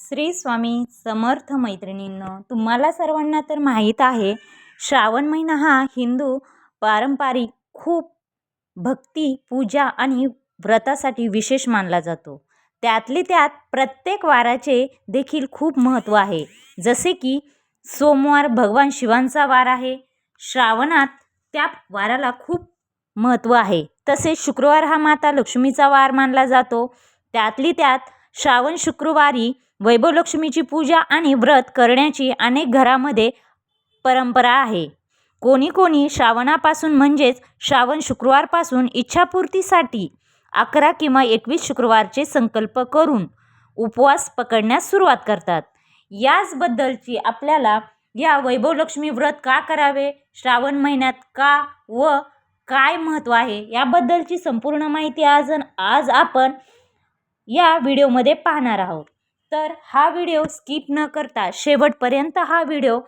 श्री स्वामी समर्थ मैत्रिणींनो, तुम्हाला सर्वांना तर माहीत आहे, श्रावण महिना हा हिंदू पारंपरिक खूप भक्ती, पूजा आणि व्रतासाठी विशेष मानला जातो. त्यातले त्यात प्रत्येक वाराचे देखील खूप महत्त्व आहे. जसे की सोमवार भगवान शिवांचा वार आहे. श्रावणात त्या वाराला खूप महत्त्व आहे. तसेच शुक्रवार हा माता लक्ष्मीचा वार मानला जातो. त्यातली त्यात श्रावण शुक्रवारी वैभवलक्ष्मीची पूजा आणि व्रत करण्याची अनेक घरामध्ये परंपरा आहे. कोणी कोणी श्रावणापासून म्हणजेच श्रावण शुक्रवारपासून इच्छापूर्तीसाठी 11 किंवा 21 शुक्रवारचे संकल्प करून उपवास पकडण्यास सुरुवात करतात. याचबद्दलची आपल्याला या वैभवलक्ष्मी व्रत का करावे, श्रावण महिन्यात का व काय महत्त्व आहे याबद्दलची संपूर्ण माहिती आज आपण या व्हिडिओमध्ये पाहणार आहोत. तर हा व्हिडिओ स्किप न करता शेवटपर्यंत हा व्हिडिओ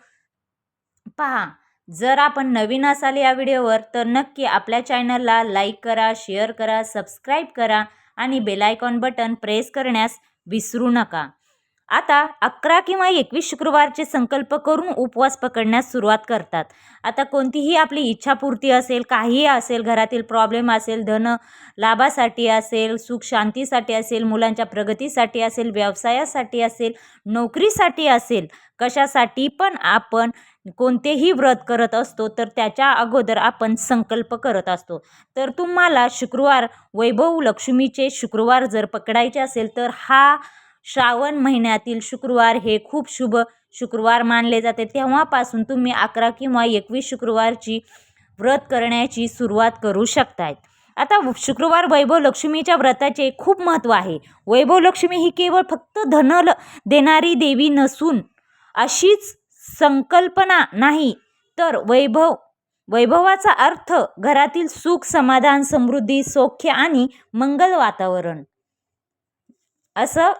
पहा. जर आपण नवीन असाल या व्हिडिओवर तर नक्की आपल्या चॅनलला लाईक करा, शेअर करा, सबस्क्राईब करा आणि बेल आयकॉन बटन प्रेस करण्यास विसरू नका. आता 11 किंवा 21 शुक्रवारचे संकल्प करून उपवास पकडण्यास सुरुवात करतात. आता कोणतीही आपली इच्छापूर्ती असेल, काहीही असेल, घरातील प्रॉब्लेम असेल, धन लाभासाठी असेल, सुख शांतीसाठी असेल, मुलांच्या प्रगतीसाठी असेल, व्यवसायासाठी असेल, नोकरीसाठी असेल, कशासाठी पण आपण कोणतेही व्रत करत असतो तर त्याच्या अगोदर आपण संकल्प करत असतो. तर तुम्हाला शुक्रवार वैभव लक्ष्मीचे शुक्रवार जर पकडायचे असेल तर हा श्रावण महिन्यातील शुक्रवार हे खूप शुभ शुक्रवार मानले जाते. तेव्हापासून तुम्ही 11 किंवा 21 शुक्रवारची व्रत करण्याची सुरुवात करू शकताय. आता शुक्रवार वैभव लक्ष्मीच्या व्रताचे खूप महत्त्व आहे. वैभव लक्ष्मी ही केवळ फक्त धन देणारी देवी नसून अशीच संकल्पना नाही तर वैभवाचा अर्थ घरातील सुख, समाधान, समृद्धी, सौख्य आणि मंगल वातावरण असं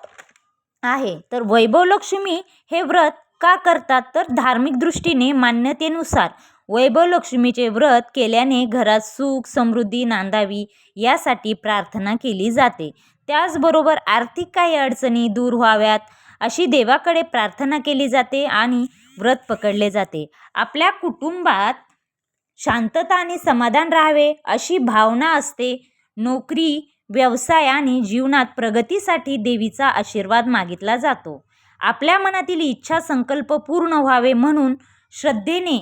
आहे. तर वैभवलक्ष्मी हे व्रत का करतात तर धार्मिक दृष्टीने मान्यतेनुसार वैभवलक्ष्मीचे व्रत केल्याने घरात सुख समृद्धी नांदावी यासाठी प्रार्थना केली जाते. त्याचबरोबर आर्थिक काही अडचणी दूर व्हाव्यात अशी देवाकडे प्रार्थना केली जाते आणि व्रत पकडले जाते. आपल्या कुटुंबात शांतता आणि समाधान राहावे अशी भावना असते. नोकरी, व्यवसाय आणि जीवनात प्रगतीसाठी देवीचा आशीर्वाद मागितला जातो. आपल्या मनातील इच्छा संकल्प पूर्ण व्हावे म्हणून श्रद्धेने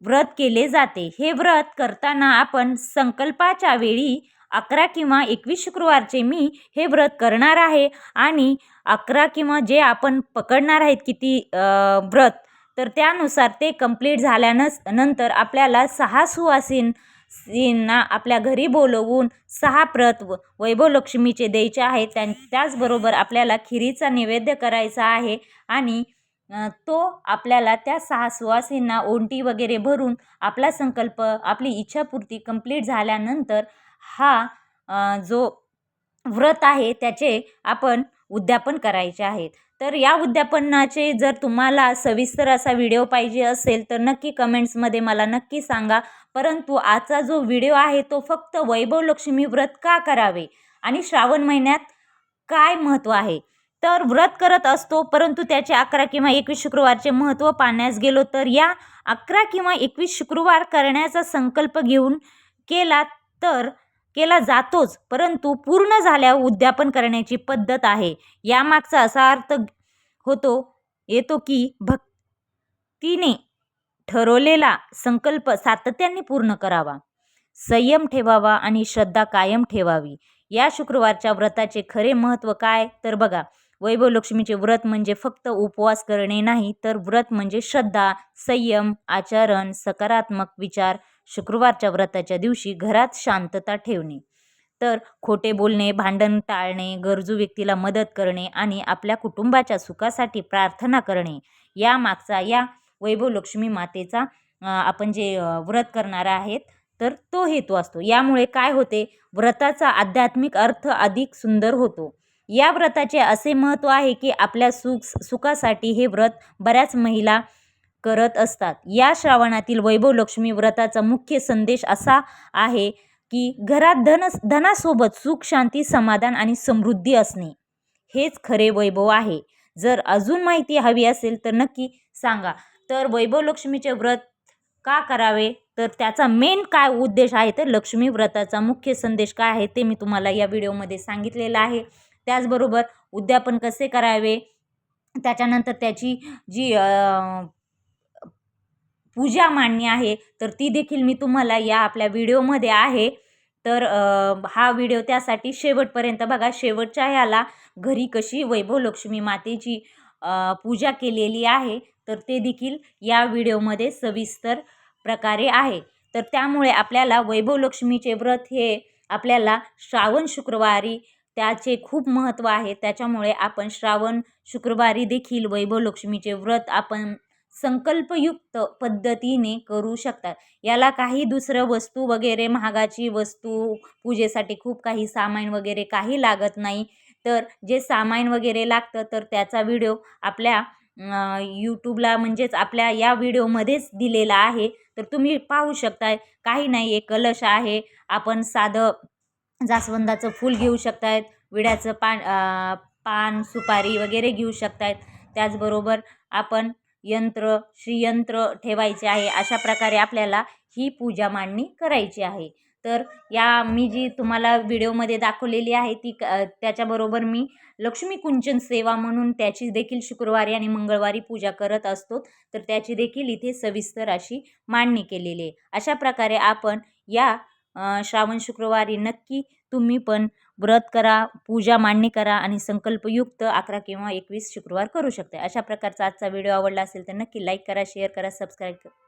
व्रत केले जाते. हे व्रत करताना आपण संकल्पाच्या वेळी 11 किंवा 21 शुक्रवारचे मी हे व्रत करणार आहे आणि 11 किंवा जे आपण पकडणार आहेत किती व्रत तर त्यानुसार ते कंप्लीट झाल्यानंतर आपल्याला 6 सुवासिनींना आपल्या घरी बोलवून 6 प्रत वैभवलक्ष्मीचे द्यायचे आहेत. त्याचबरोबर आपल्याला खिरीचा नैवेद्य करायचा आहे आणि तो आपल्याला त्या 6 सुवासिनींना ओंटी वगैरे भरून आपला संकल्प आपली इच्छापूर्ती कंप्लीट झाल्यानंतर हा जो व्रत आहे त्याचे आपण उद्यापन करायचे आहेत. तर या उद्यापनाचे जर तुम्हाला सविस्तर असा व्हिडिओ पाहिजे असेल तर नक्की कमेंट्समध्ये मला नक्की सांगा. परंतु आजचा जो व्हिडिओ आहे तो फक्त वैभवलक्ष्मी व्रत का करावे आणि श्रावण महिन्यात काय महत्त्व आहे तर व्रत करत असतो परंतु त्याचे 11 किंवा 21 शुक्रवारचे महत्त्व पाहण्यास गेलो तर या 11 किंवा 21 शुक्रवार करण्याचा संकल्प घेऊन केला जातोच परंतु पूर्ण झाल्यावर उद्यापन करण्याची पद्धत आहे. यामागचा असा अर्थ येतो की भक्तीने ठरवलेला संकल्प सातत्याने पूर्ण करावा, संयम ठेवावा आणि श्रद्धा कायम ठेवावी. या शुक्रवारच्या व्रताचे खरे महत्त्व काय तर बघा, वैभवलक्ष्मीचे व्रत म्हणजे फक्त उपवास करणे नाही तर व्रत म्हणजे श्रद्धा, संयम, आचरण, सकारात्मक विचार. शुक्रवारच्या व्रताच्या दिवशी घरात शांतता ठेवणे, तर खोटे बोलणे, भांडण टाळणे, गरजू व्यक्तीला मदत करणे आणि आपल्या कुटुंबाच्या सुखासाठी प्रार्थना करणे यामागचा या वैभवलक्ष्मी मातेचा आपण जे व्रत करणार आहेत तर तो हेतू असतो. यामुळे काय होते, व्रताचा आध्यात्मिक अर्थ अधिक सुंदर होतो. या व्रताचे असे महत्त्व आहे की आपल्या सुखासाठी हे व्रत बऱ्याच महिला करत असतात. या श्रावणातील वैभवलक्ष्मी व्रताचा मुख्य संदेश असा आहे की घरात धनासोबत सुख शांती समाधान आणि समृद्धी असणे हेच खरे वैभव आहे. जर अजून माहिती हवी असेल तर नक्की सांगा. तर वैभव लक्ष्मीचे व्रत का करावे, तर त्याचा मेन काय उद्देश आहे, तर लक्ष्मी व्रताचा मुख्य संदेश काय आहे ते मी तुम्हाला या व्हिडिओमध्ये सांगितलेलं आहे. त्याचबरोबर उद्यापन कसे करावे, त्याच्यानंतर त्याची जी पूजा मांडणी आहे तर ती देखील मी तुम्हाला या आपल्या व्हिडिओमध्ये आहे. तर हा व्हिडिओ त्यासाठी शेवटपर्यंत बघा. शेवटच्या ह्याला घरी कशी वैभव लक्ष्मी मातेची पूजा केलेली आहे तर ते देखील या व्हिडिओमध्ये सविस्तर प्रकारे आहे. तर त्यामुळे आपल्याला वैभव लक्ष्मीचे व्रत हे आपल्याला श्रावण शुक्रवारी त्याचे खूप महत्त्व आहे. त्याच्यामुळे आपण श्रावण शुक्रवारी देखील वैभव लक्ष्मीचे व्रत आपण संकल्पयुक्त पद्धतीने करू शकतात. याला काही दुसरं वस्तू वगैरे महागाची वस्तू पूजेसाठी खूप काही सामान वगैरे काही लागत नाही. तर जे सामान वगैरे लागतं तर त्याचा व्हिडिओ आपल्या यूट्यूबला म्हणजेच आपल्या या व्हिडिओमध्येच दिलेला आहे. तर तुम्ही पाहू शकताय. काही नाही, एक कलश आहे. आपण साधं जास्वंदाचं फूल घेऊ शकतायत, विड्याचं पान सुपारी वगैरे घेऊ शकतायत. त्याचबरोबर आपण श्रीयंत्र ठेवायचे आहे. अशा प्रकारे आपल्याला ही पूजा मांडणी करायची आहे. तर या मी जी तुम्हाला व्हिडिओमध्ये दाखवलेली आहे ती त्याच्याबरोबर मी लक्ष्मी कुंचन सेवा म्हणून त्याची देखील शुक्रवारी आणि मंगळवारी पूजा करत असतो. तर त्याची देखील इथे सविस्तर अशी मांडणी केलेली आहे. अशा प्रकारे आपण या श्रावण शुक्रवारी नक्की तुम्ही पण व्रत करा, पूजा मांडणी करा आणि संकल्पयुक्त 11 किंवा 21 शुक्रवार करू शकता. अशा प्रकारचा आजचा व्हिडिओ आवडला असेल तर नक्की लाईक करा, शेअर करा, सबस्क्राईब करा.